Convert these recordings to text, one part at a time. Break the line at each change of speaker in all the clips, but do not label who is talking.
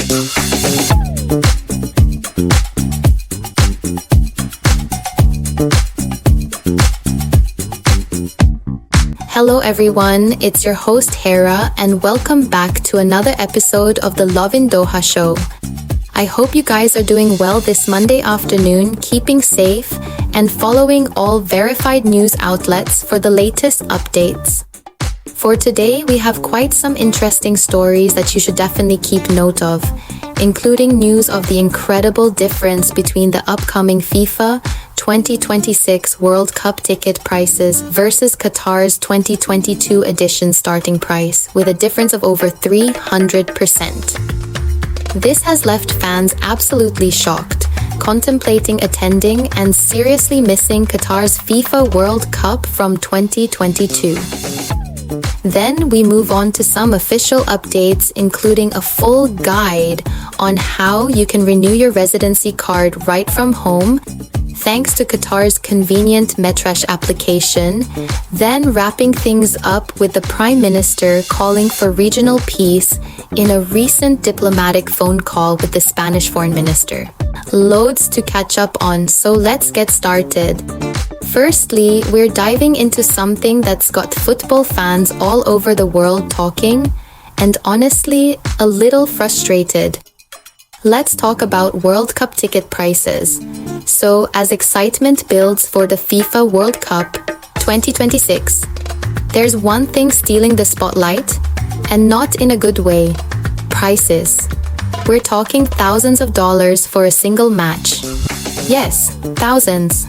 Hello everyone, it's your host Hera and welcome back to another episode of the Love in Doha show. I hope you guys are doing well this Monday afternoon, keeping safe and following all verified news outlets for the latest updates. For today, we have quite some interesting stories that you should definitely keep note of, including news of the incredible difference between the upcoming FIFA 2026 World Cup ticket prices versus Qatar's 2022 edition starting price, with a difference of over 300%. This has left fans absolutely shocked, contemplating attending and seriously missing Qatar's FIFA World Cup from 2022. Then we move on to some official updates, including a full guide on how you can renew your residency card right from home, thanks to Qatar's convenient Metrash application, then wrapping things up with the Prime Minister calling for regional peace in a recent diplomatic phone call with the Spanish Foreign Minister. Loads to catch up on, so let's get started. Firstly, we're diving into something that's got football fans all over the world talking, and honestly, a little frustrated. Let's talk about World Cup ticket prices. So, as excitement builds for the FIFA World Cup 2026, there's one thing stealing the spotlight, and not in a good way: prices. We're talking thousands of dollars for a single match. Yes, thousands.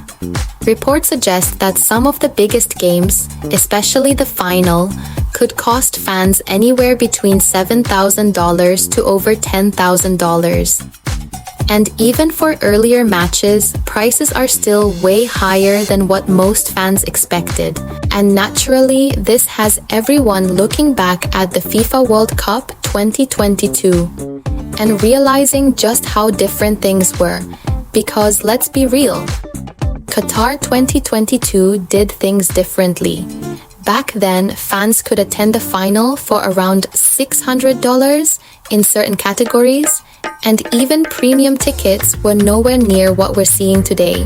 Reports suggest that some of the biggest games, especially the final, could cost fans anywhere between $7,000 to over $10,000. And even for earlier matches, prices are still way higher than what most fans expected. And naturally, this has everyone looking back at the FIFA World Cup 2022 and realizing just how different things were. Because let's be real, Qatar 2022 did things differently. Back then, fans could attend the final for around $600 in certain categories, and even premium tickets were nowhere near what we're seeing today.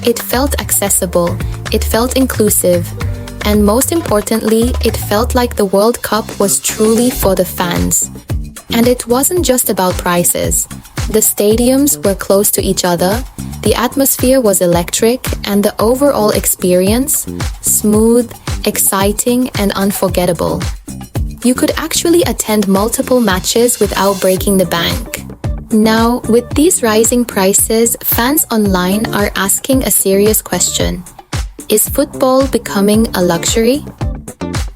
It felt accessible, it felt inclusive, and most importantly, it felt like the World Cup was truly for the fans. And it wasn't just about prices. The stadiums were close to each other, the atmosphere was electric, and the overall experience, smooth, exciting, and unforgettable. You could actually attend multiple matches without breaking the bank. Now, with these rising prices, fans online are asking a serious question. Is football becoming a luxury?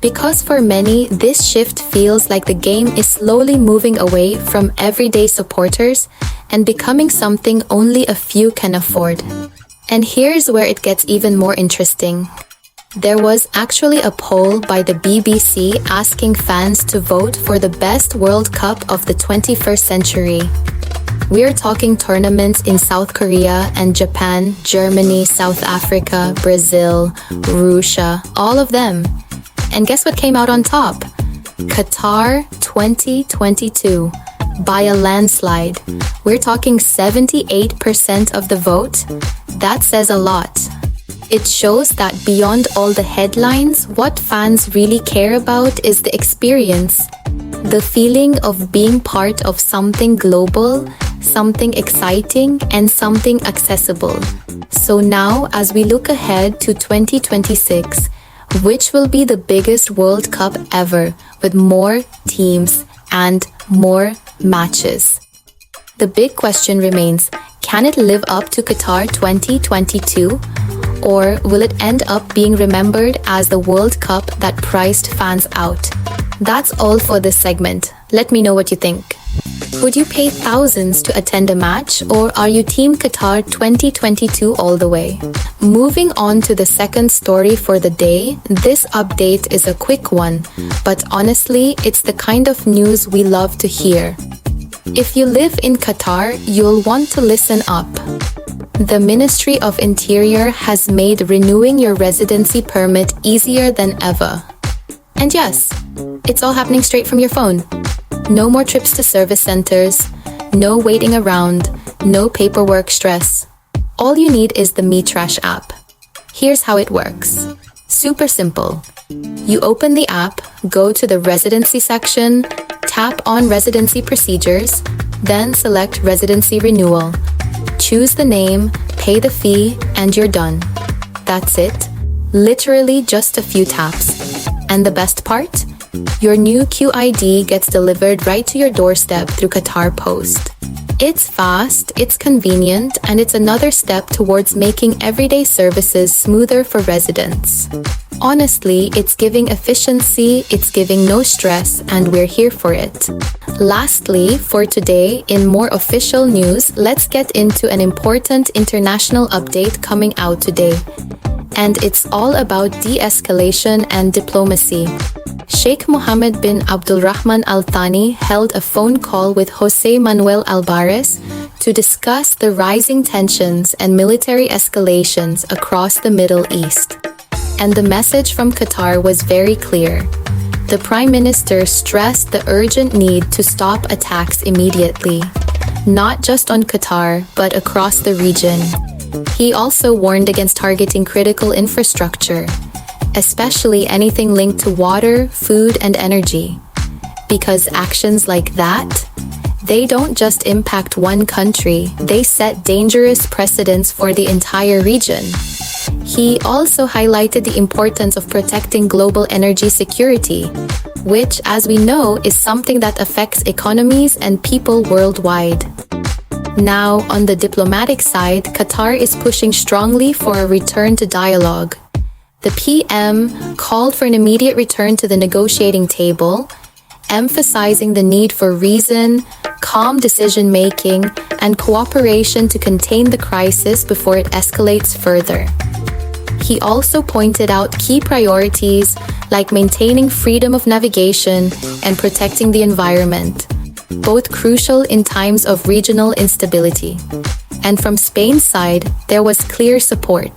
Because for many, this shift feels like the game is slowly moving away from everyday supporters and becoming something only a few can afford. And here's where it gets even more interesting. There was actually a poll by the BBC asking fans to vote for the best World Cup of the 21st century. We're talking tournaments in South Korea and Japan, Germany, South Africa, Brazil, Russia, all of them. And guess what came out on top? Qatar 2022. By a landslide. We're talking 78% of the vote. That says a lot. It shows that beyond all the headlines, what fans really care about is the experience. The feeling of being part of something global, something exciting, and something accessible. So now, as we look ahead to 2026, which will be the biggest World Cup ever, with more teams and more matches. The big question remains, can it live up to Qatar 2022? Or will it end up being remembered as the World Cup that priced fans out? That's all for this segment. Let me know what you think. Would you pay thousands to attend a match, or are you Team Qatar 2022 all the way? Moving on to the second story for the day, this update is a quick one, but honestly, it's the kind of news we love to hear. If you live in Qatar, you'll want to listen up. The Ministry of Interior has made renewing your residency permit easier than ever. And yes, it's all happening straight from your phone. No more trips to service centers, no waiting around, no paperwork stress. All you need is the Metrash app. Here's how it works. Super simple. You open the app, go to the Residency section, tap on Residency Procedures, then select Residency Renewal. Choose the name, pay the fee, and you're done. That's it. Literally just a few taps. And the best part? Your new QID gets delivered right to your doorstep through Qatar Post. It's fast, it's convenient, and it's another step towards making everyday services smoother for residents. Honestly, it's giving efficiency, it's giving no stress, and we're here for it. Lastly, for today, in more official news, let's get into an important international update coming out today. And it's all about de-escalation and diplomacy. Sheikh Mohammed bin Abdulrahman Thani held a phone call with Jose Manuel Alvarez to discuss the rising tensions and military escalations across the Middle East. And the message from Qatar was very clear. The Prime Minister stressed the urgent need to stop attacks immediately, not just on Qatar, but across the region. He also warned against targeting critical infrastructure, especially anything linked to water, food, and energy. Because actions like that, they don't just impact one country, they set dangerous precedents for the entire region. He also highlighted the importance of protecting global energy security, which, as we know, is something that affects economies and people worldwide. Now, on the diplomatic side, Qatar is pushing strongly for a return to dialogue. The PM called for an immediate return to the negotiating table, emphasizing the need for reason, calm decision-making, and cooperation to contain the crisis before it escalates further. He also pointed out key priorities like maintaining freedom of navigation and protecting the environment, both crucial in times of regional instability. And from Spain's side, there was clear support.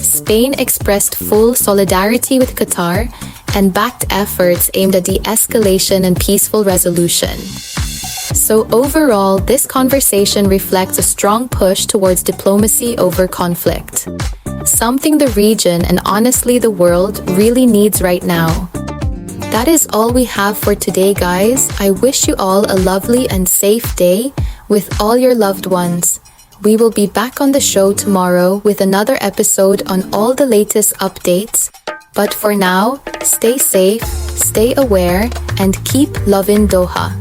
Spain expressed full solidarity with Qatar and backed efforts aimed at de-escalation and peaceful resolution. So overall, this conversation reflects a strong push towards diplomacy over conflict, something the region and honestly the world really needs right now. That is all we have for today, guys. I wish you all a lovely and safe day with all your loved ones. We will be back on the show tomorrow with another episode on all the latest updates. But for now, stay safe, stay aware, and keep loving Doha.